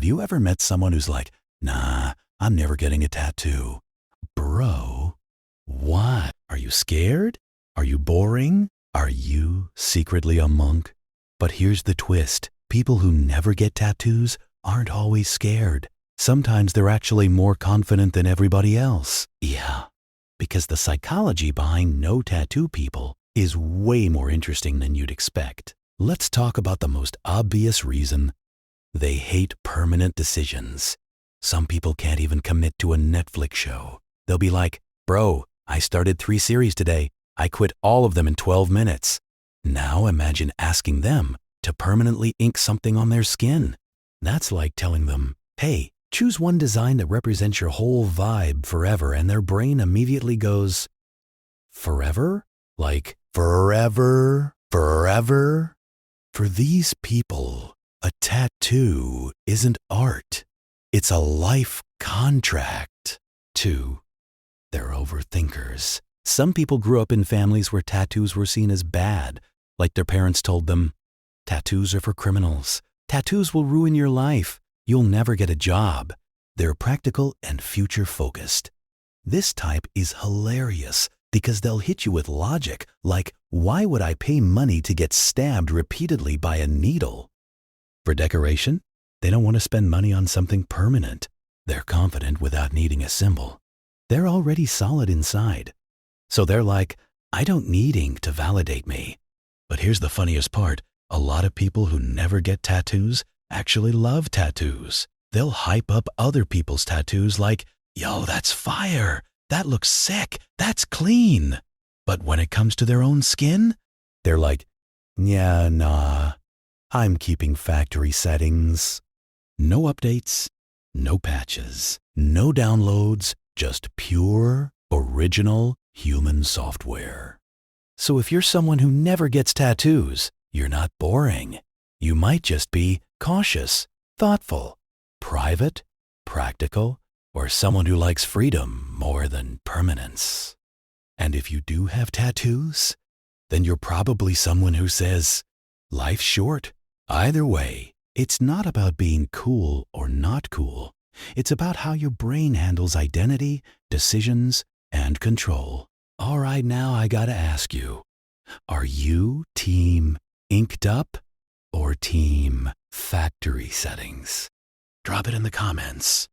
Have you ever met someone who's like, nah, I'm never getting a tattoo? Bro, what? Are you scared? Are you boring? Are you secretly a monk? But here's the twist. People who never get tattoos aren't always scared. Sometimes they're actually more confident than everybody else. Yeah, because the psychology behind no tattoo people is way more interesting than you'd expect. Let's talk about the most obvious reason. They hate permanent decisions. Some people can't even commit to a Netflix show. They'll be like, bro, I started 3 series today. I quit all of them in 12 minutes. Now imagine asking them to permanently ink something on their skin. That's like telling them, hey, choose one design that represents your whole vibe forever, and their brain immediately goes, forever? Like, forever? Forever? For these people, a tattoo isn't art. It's a life contract. 2. They're overthinkers. Some people grew up in families where tattoos were seen as bad, like their parents told them, tattoos are for criminals. Tattoos will ruin your life. You'll never get a job. They're practical and future-focused. This type is hilarious because they'll hit you with logic like, why would I pay money to get stabbed repeatedly by a needle? For decoration, they don't want to spend money on something permanent. They're confident without needing a symbol. They're already solid inside. So they're like, I don't need ink to validate me. But here's the funniest part. A lot of people who never get tattoos actually love tattoos. They'll hype up other people's tattoos like, yo, that's fire. That looks sick. That's clean. But when it comes to their own skin, they're like, yeah, nah, I'm keeping factory settings. No updates, no patches, no downloads, just pure, original human software. So if you're someone who never gets tattoos, you're not boring. You might just be cautious, thoughtful, private, practical, or someone who likes freedom more than permanence. And if you do have tattoos, then you're probably someone who says, life's short. Either way, it's not about being cool or not cool. It's about how your brain handles identity, decisions, and control. All right, now I gotta ask you, are you team inked up or team factory settings? Drop it in the comments.